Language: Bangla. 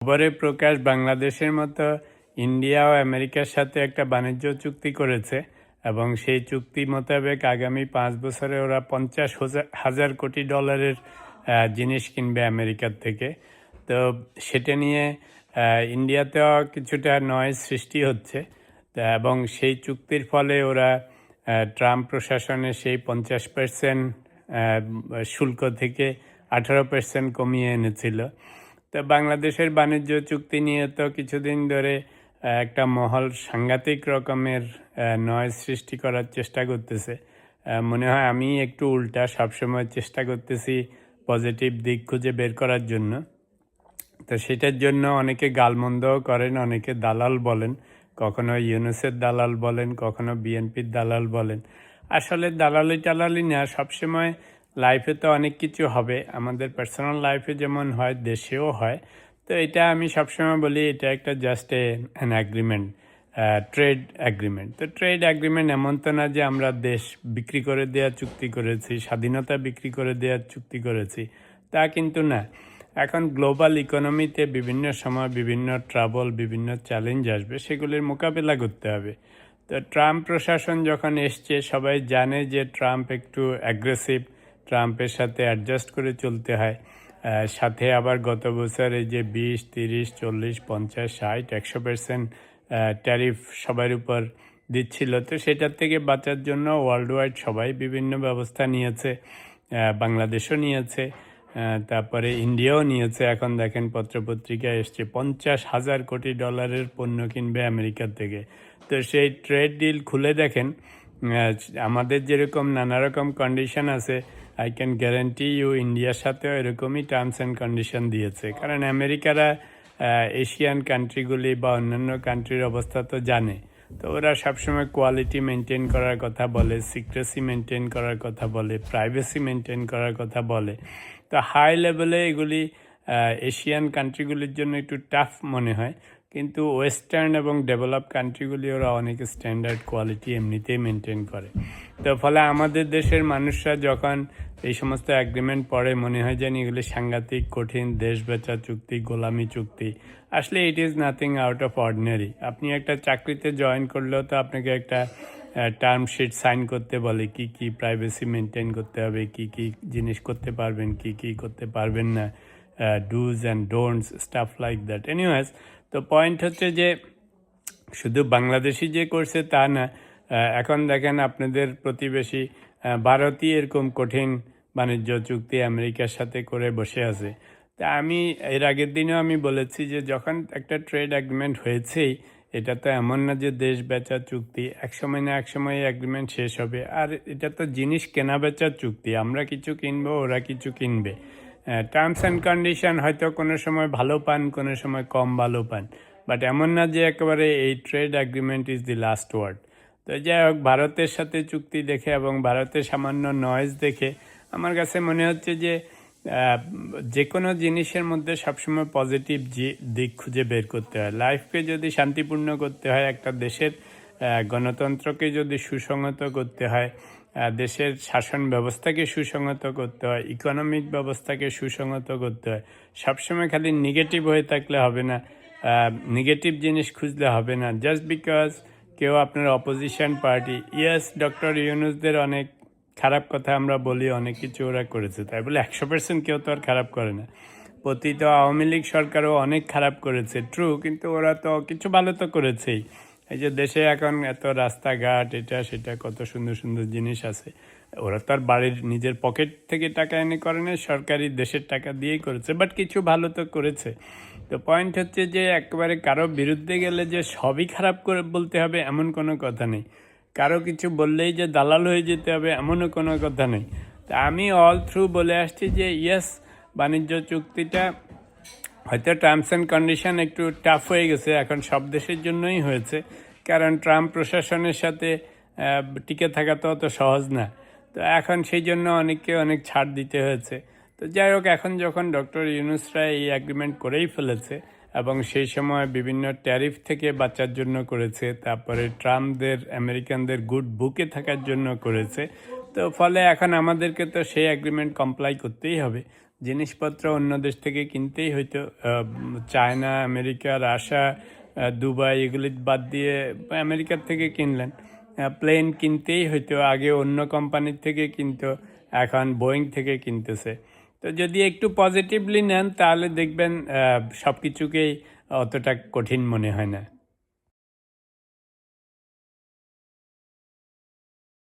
খবরে প্রকাশ বাংলাদেশের মতো ইন্ডিয়া ও আমেরিকার সাথে একটা বাণিজ্য চুক্তি করেছে এবং সেই চুক্তি মোতাবেক আগামী 5 বছরে ওরা 50,000 কোটি ডলারের জিনিস কিনবে আমেরিকার থেকে। তো সেটা নিয়ে ইন্ডিয়াতেও কিছুটা নয়েজ সৃষ্টি হচ্ছে। এবং সেই চুক্তির ফলে ওরা ট্রাম্প প্রশাসনে সেই 50% শুল্ক থেকে 18% কমিয়ে এনেছিল। তো বাংলাদেশের বাণিজ্য চুক্তি নিয়ে তো কিছুদিন ধরে একটা মহল সাংঘাতিক রকমের নয়েজ সৃষ্টি করার চেষ্টা করতেছে। মনে হয় আমি একটু উল্টা, সবসময় চেষ্টা করতেছি পজিটিভ দিক খুঁজে বের করার জন্য। তো সেটার জন্য অনেকে গালমন্দও করেন, অনেকে দালাল বলেন, কখনো ইউনূসের দালাল বলেন, কখনো বিএনপির দালাল বলেন। আসলে দালালি টালালি না, সবসময় লাইফে তো অনেক কিছু হবে, আমাদের পার্সোনাল লাইফে যেমন হয় দেশেও হয়। তো এটা আমি সবসময় বলি এটা একটা just an agreement, trade agreement. তো ট্রেড অ্যাগ্রিমেন্ট এমন তো না যে আমরা দেশ বিক্রি করে দেওয়ার চুক্তি করেছি, স্বাধীনতা বিক্রি করে দেওয়ার চুক্তি করেছি, তা কিন্তু না। এখন গ্লোবাল ইকোনমিতে বিভিন্ন সময় বিভিন্ন ট্রাবল, বিভিন্ন চ্যালেঞ্জ আসবে, সেগুলির মোকাবেলা করতে হবে। তো ট্রাম্প প্রশাসন যখন এসছে, সবাই জানে যে ট্রাম্প একটু অ্যাগ্রেসিভ, ট্রাম্পের সাথে অ্যাডজাস্ট করে চলতে হয়। সাথে আবার গত বছর এই যে 20, 30, 40, 50, 60, 100% ট্যারিফ সবার উপর দিচ্ছিল। তো সেটার থেকে বাঁচার জন্য ওয়ার্ল্ড ওয়াইড সবাই বিভিন্ন ব্যবস্থা নিয়েছে, বাংলাদেশও নিয়েছে, তারপরে ইন্ডিয়াও নিয়েছে। এখন দেখেন পত্রপত্রিকায় এসছে 50,000 কোটি ডলারের পণ্য কিনবে আমেরিকার থেকে। তো সেই ট্রেড ডিল খুলে দেখেন, আমাদের যেরকম নানা রকম কন্ডিশন আছে, আই ক্যান গ্যারান্টি ইউ ইন্ডিয়ার সাথেও এরকমই টার্মস অ্যান্ড কন্ডিশন দিয়েছে। কারণ আমেরিকারা এশিয়ান কান্ট্রিগুলি বা অন্যান্য কান্ট্রির অবস্থা তো জানে। তো ওরা সবসময় কোয়ালিটি মেনটেন করার কথা বলে, সিক্রেসি মেনটেন করার কথা বলে, প্রাইভেসি মেনটেন করার কথা বলে। তো হাই লেভেলে এগুলি এশিয়ান কান্ট্রিগুলির জন্য একটু টাফ মনে হয়, কিন্তু ওয়েস্টার্ন এবং ডেভেলপ কান্ট্রিগুলি ওরা অনেক স্ট্যান্ডার্ড কোয়ালিটি এমনিতেই মেনটেন করে। তো ফলে আমাদের দেশের মানুষরা যখন এই সমস্ত অ্যাগ্রিমেন্ট পড়ে, মনে হয় যেন এগুলি সাংঘাতিক কঠিন দেশ বেচা চুক্তি, গোলামি চুক্তি। আসলে it is nothing out of ordinary. আপনি একটা চাকরিতে জয়েন করলেও তো আপনাকে একটা টার্ম শিট সাইন করতে বলে, কি কি প্রাইভেসি মেনটেন করতে হবে, কি কি জিনিস করতে পারবেন, কি কি করতে পারবেন না, dos and don'ts, staff like that. Anyways, তো পয়েন্ট হচ্ছে যে শুধু বাংলাদেশি যে করছে তা না। এখন দেখেন আপনাদের প্রতিবেশী ভারতই এরকম কঠিন বাণিজ্য চুক্তি আমেরিকার সাথে করে বসে আছে। তা আমি এর আগের দিনেও আমি বলেছি যে যখন একটা ট্রেড অ্যাগ্রিমেন্ট হয়েছেই, এটা তো এমন না যে দেশ বেচার চুক্তি, একসময় না একসময় অ্যাগ্রিমেন্ট শেষ হবে। আর এটা তো জিনিস কেনা বেচার চুক্তি, আমরা কিছু কিনবো, ওরা কিছু কিনবে। টার্মস অ্যান্ড কন্ডিশন হয়তো কোনো সময় ভালো পান, কোনো সময় কম ভালো পান, বাট এমন না যে একেবারে এই trade agreement is the last word. তো যাই হোক, ভারতের সাথে চুক্তি দেখে এবং ভারতের সামান্য নয়েজ দেখে আমার কাছে মনে হচ্ছে যে যে কোনো জিনিসের মধ্যে সবসময় পজিটিভ দিক খুঁজে বের করতে হয়। লাইফকে যদি শান্তিপূর্ণ করতে হয়, একটা দেশের গণতন্ত্রকে যদি সুসংহত করতে হয়, দেশের শাসন ব্যবস্থাকে সুসংহত করতে হয়, ইকোনমিক ব্যবস্থাকে সুসংহত করতে হয়, সবসময় খালি নেগেটিভ হয়ে থাকলে হবে না, নেগেটিভ জিনিস খুঁজলে হবে না। জাস্ট বিকজ কেউ আপনার অপোজিশন পার্টি, ইয়েস ডক্টর ইউনূসদের অনেক খারাপ কথা আমরা বলি, অনেক কিছু ওরা করেছে, তাই বলে 100% কেউ তো আর খারাপ করে না। পতিত আওয়ামী লীগ সরকারও অনেক খারাপ করেছে, ট্রু, কিন্তু ওরা তো কিছু ভালো তো করেছেই। এই যে দেশে এখন এত রাস্তাঘাট, এটা সেটা, কত সুন্দর সুন্দর জিনিস আছে, ওরা তো আর বাড়ির নিজের পকেট থেকে টাকা এনে করে না, সরকারি দেশের টাকা দিয়েই করেছে, বাট কিছু ভালো তো করেছে। তো পয়েন্ট হচ্ছে যে একেবারে কারো বিরুদ্ধে গেলে যে সবই খারাপ করে বলতে হবে এমন কোনো কথা নেই, কারো কিছু বললেই যে দালাল হয়ে যেতে হবে এমনও কোনো কথা নেই। তা আমি অল থ্রু বলে আসছি যে ইয়েস, বাণিজ্য চুক্তিটা হয়তো টার্মস অ্যান্ড কন্ডিশন একটু টাফ হয়ে গেছে, এখন সব দেশের জন্যই হয়েছে, কারণ ট্রাম্প প্রশাসনের সাথে টিকে থাকা তো অত সহজ না। তো এখন সেই জন্য অনেককে অনেক ছাড় দিতে হয়েছে। তো যাই হোক, এখন যখন ডক্টর ইউনূসরা এই অ্যাগ্রিমেন্ট করেই ফেলেছে এবং সেই সময় বিভিন্ন ট্যারিফ থেকে বাঁচার জন্য করেছে, তারপরে ট্রাম্পদের, আমেরিকানদের গুড বুকে থাকার জন্য করেছে, তো ফলে এখন আমাদেরকে তো সেই অ্যাগ্রিমেন্ট কমপ্লাই করতেই হবে। জিনিসপত্র অন্য দেশ থেকে কিনতেই হয়তো চায়না, আমেরিকা, রাশিয়া, দুবাই এগুলি বাদ দিয়ে আমেরিকার থেকে কিনলেন। প্লেন কিনতেই হয়তো আগে অন্য কোম্পানির থেকে কিনতো, এখন বোয়িং থেকে কিনতেছে। তো যদি একটু পজিটিভলি নেন তাহলে দেখবেন সব কিছুকেই অতটা কঠিন মনে হয় না।